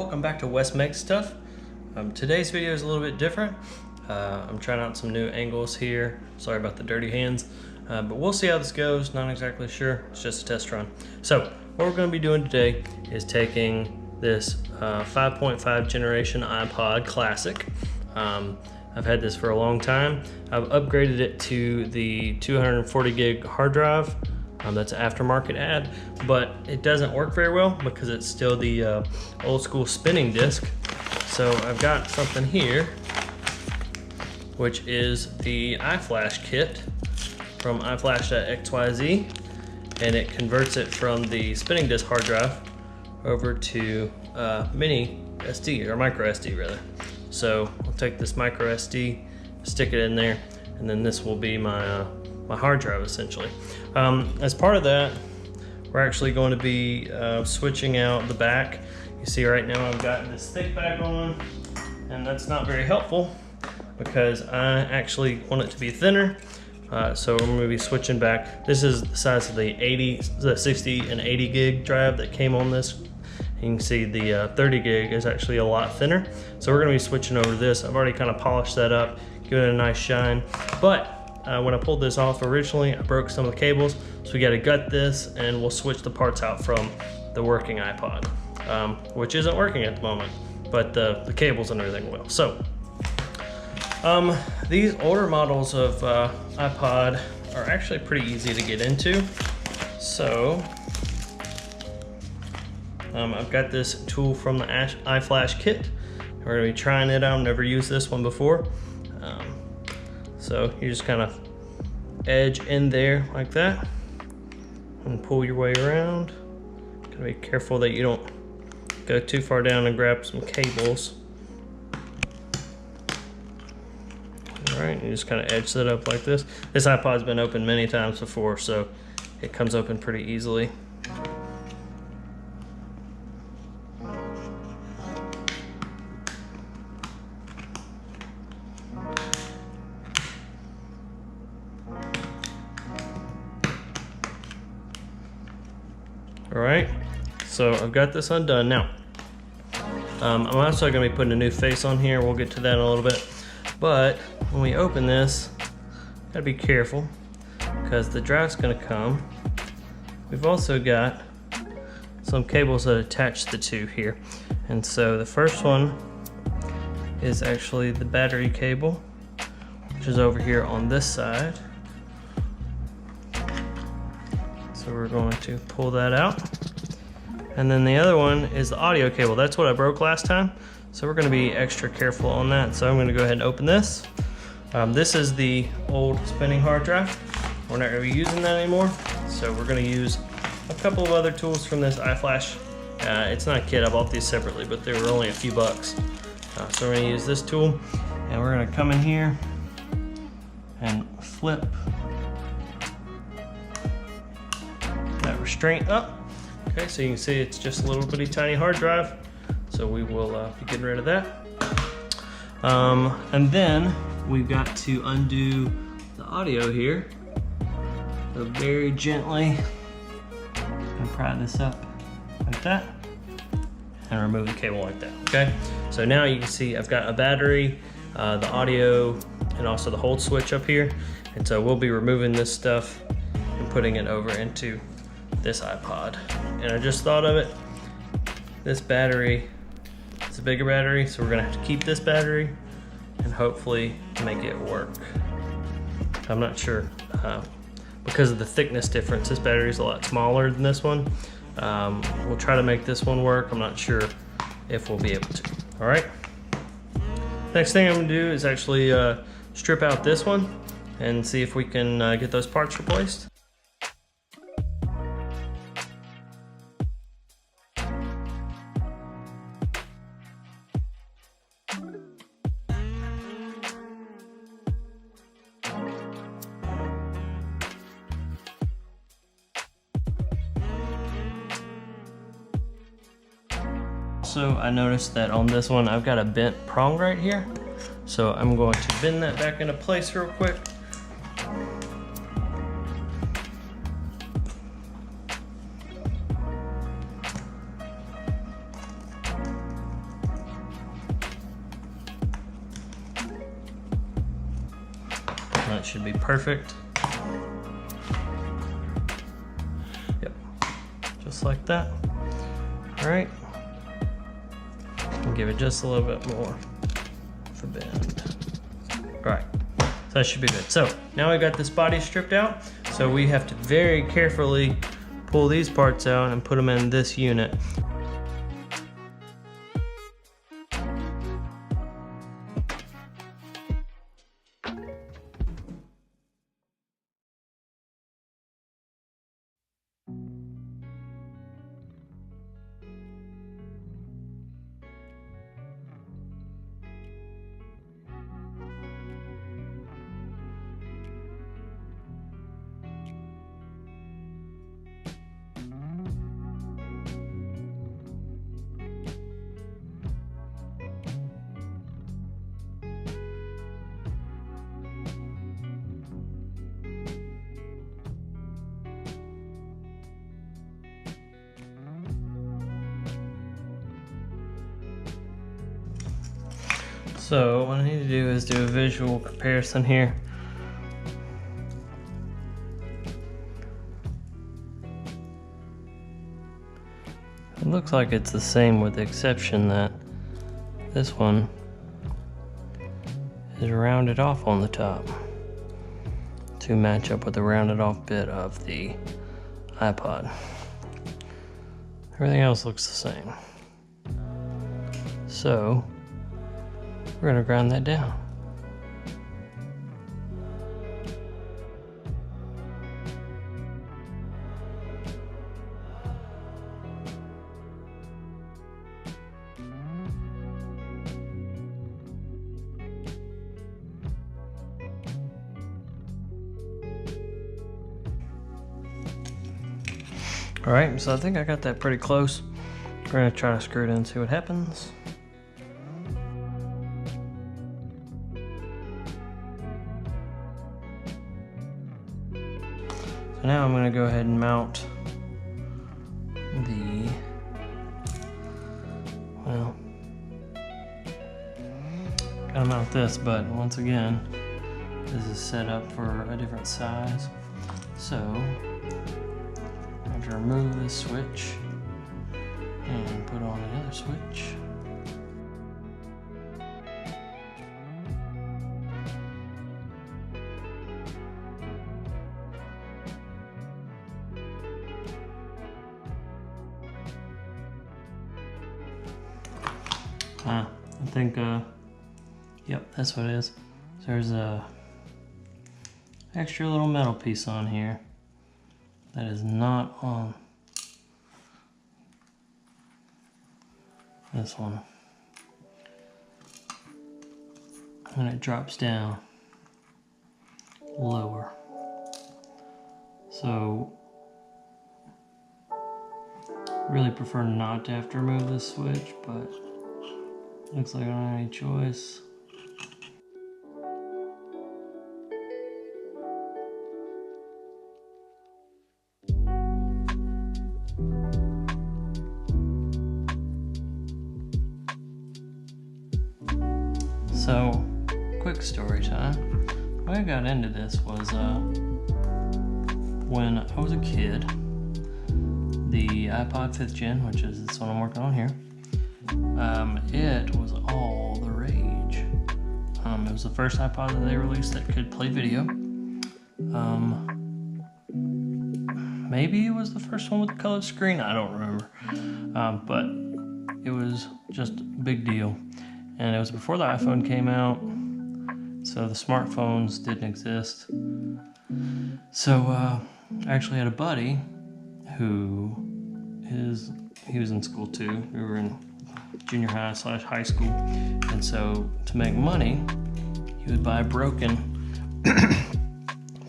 welcome back to Wes Makes Stuff. Today's video is a little bit different. I'm trying out some new angles here. Sorry about the dirty hands, but we'll see how this goes. Not exactly sure, it's just a test run. So what we're going to be doing today is taking this 5.5 generation iPod Classic. I've had this for a long time. I've upgraded it to the 240 gig hard drive. That's an aftermarket ad, but it doesn't work very well because it's still the old school spinning disc. So I've got something here, which is the iFlash kit from iflash.xyz, and it converts it from the spinning disc hard drive over to mini SD, or micro SD rather. So I'll take this micro SD, stick it in there, and then this will be my hard drive essentially. As part of that, we're actually going to be switching out the back. You see right now I've got this thick back on, and that's not very helpful because I actually want it to be thinner. So I'm going to be switching back. This is the size of the 60 and 80 gig drive that came on this. You can see the 30 gig is actually a lot thinner. So we're going to be switching over to this. I've already kind of polished that up, given it a nice shine. But when I pulled this off originally, I broke some of the cables. So we got to gut this, and we'll switch the parts out from the working iPod, which isn't working at the moment, but the cables and everything will. So these older models of iPod are actually pretty easy to get into. So I've got this tool from the iFlash kit. We're going to be trying it out. I've never used this one before. So you just kind of edge in there like that and pull your way around. Gotta be careful that you don't go too far down and grab some cables. All right, you just kind of edge that up like this. This iPod's been opened many times before, so it comes open pretty easily. All right, so I've got this undone. Now, I'm also gonna be putting a new face on here. We'll get to that in a little bit. But when we open this, gotta be careful because the drive's gonna come. We've also got some cables that attach the two here. And so the first one is actually the battery cable, which is over here on this side. So we're going to pull that out. And then the other one is the audio cable. That's what I broke last time. So we're gonna be extra careful on that. So I'm gonna go ahead and open this. This is the old spinning hard drive. We're not gonna be using that anymore. So we're gonna use a couple of other tools from this iFlash. It's not a kit, I bought these separately, but they were only a few bucks. So we're gonna use this tool, and we're gonna come in here and flip that restraint up. Okay, so you can see it's just a little bitty tiny hard drive. So we will be getting rid of that. And then we've got to undo the audio here. So very gently, and pry this up like that, and remove the cable like that, okay? So now you can see I've got a battery, the audio, and also the hold switch up here. And so we'll be removing this stuff and putting it over into this iPod. And I just thought of it, this battery, it's a bigger battery, so we're gonna have to keep this battery and hopefully make it work. I'm not sure, because of the thickness difference, this battery is a lot smaller than this one. We'll try to make this one work. I'm not sure if we'll be able to. All right, next thing I'm gonna do is actually strip out this one and see if we can get those parts replaced. Also, I noticed that on this one I've got a bent prong right here, so I'm going to bend that back into place real quick. that should be perfect. Yep, just like that. All right, and give it just a little bit more of a bend. All right, so that should be good. So now we got this body stripped out. So we have to very carefully pull these parts out and put them in this unit. So what I need to do is do a visual comparison here. It looks like it's the same with the exception that this one is rounded off on the top to match up with the rounded off bit of the iPod. Everything else looks the same. So we're gonna grind that down. All right, so I think I got that pretty close. We're gonna try to screw it in and see what happens. So now I'm gonna go ahead and mount the, well, gotta mount this, but once again, this is set up for a different size. So I have to remove this switch and put on another switch. I think, yep, that's what it is. So there's a extra little metal piece on here that is not on this one. And it drops down lower. So really prefer not to have to remove this switch, but looks like I don't have any choice. So, quick story time. The way I got into this was when I was a kid, the iPod 5th gen, which is this one I'm working on here, it was all the rage. It was the first iPod that they released that could play video. Maybe it was the first one with the colored screen, I don't remember. But it was just a big deal. And it was before the iPhone came out, so the smartphones didn't exist. So I actually had a buddy who he was in school too. We were in junior high / high school, and so to make money, he would buy broken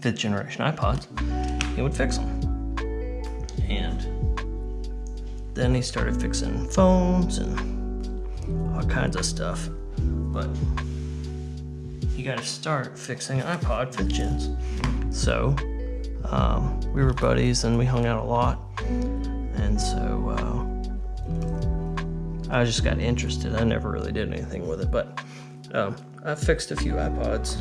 5th generation iPods. He would fix them, and then he started fixing phones and all kinds of stuff. But you got to start fixing iPod 5th gens. So we were buddies and we hung out a lot, and so I just got interested. I never really did anything with it, but I fixed a few iPods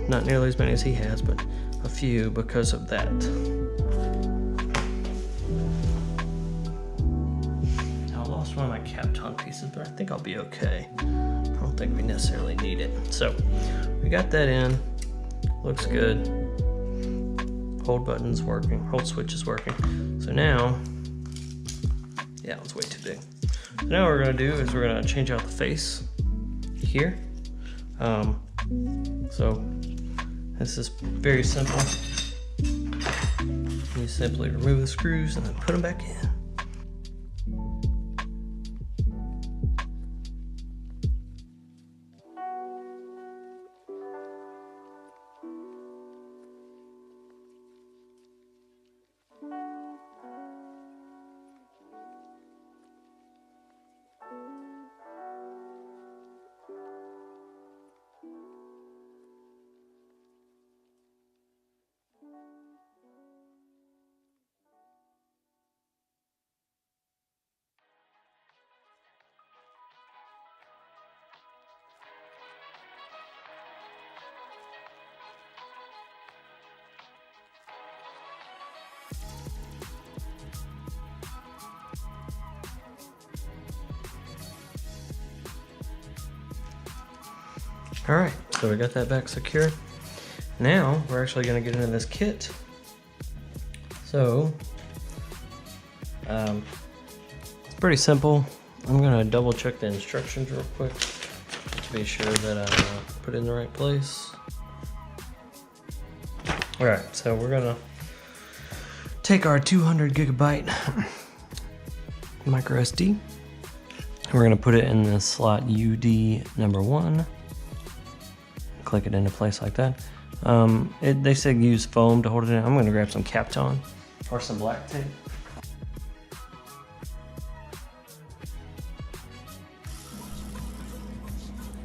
Not nearly as many as he has, but a few because of that. Now, I lost one of my Kapton pieces, but I think I'll be okay. I don't think we necessarily need it. So we got that in. Looks good. Hold button's working. Hold switch is working. So now, yeah, it was way too big. So now what we're gonna do is we're gonna change out the face here. So this is very simple. You simply remove the screws and then put them back in. All right, so we got that back secure. Now we're actually gonna get into this kit. So, it's pretty simple. I'm gonna double check the instructions real quick to be sure that I put it in the right place. All right, so we're gonna take our 200 gigabyte micro SD. We're gonna put it in the slot UD number 1. Click it into place like that. They said use foam to hold it in. I'm gonna grab some Kapton or some black tape.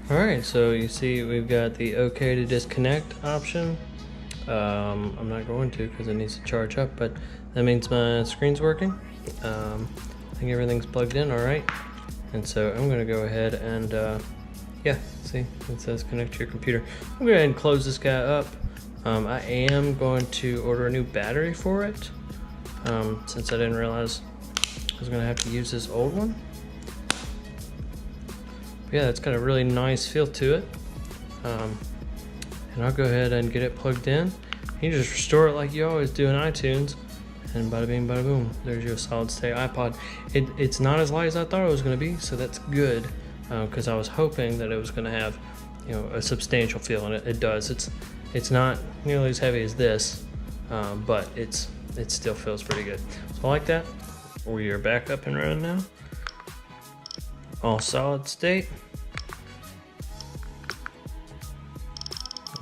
All right, so you see we've got the OK to disconnect option. I'm not going to because it needs to charge up, but that means my screen's working. I think everything's plugged in all right. And so I'm gonna go ahead and yeah, see, it says connect to your computer. I'm gonna go ahead and close this guy up. I am going to order a new battery for it, since I didn't realize I was gonna have to use this old one. But yeah, it's got a really nice feel to it. And I'll go ahead and get it plugged in. You just restore it like you always do in iTunes, and bada bing, bada boom, there's your solid state iPod. It's not as light as I thought it was gonna be, so that's good. Because I was hoping that it was going to have, you know, a substantial feel, and it does. It's not nearly as heavy as this, but it still feels pretty good. So I like that. We are back up and running now. All solid state.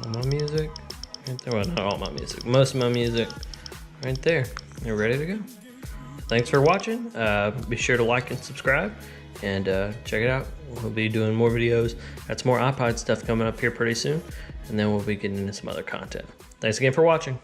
All my music right there. Well, not all my music. Most of my music right there. You're ready to go. Thanks for watching. Be sure to like and subscribe. And check it out. We'll be doing more videos. Got some more iPod stuff coming up here pretty soon. And then we'll be getting into some other content. Thanks again for watching.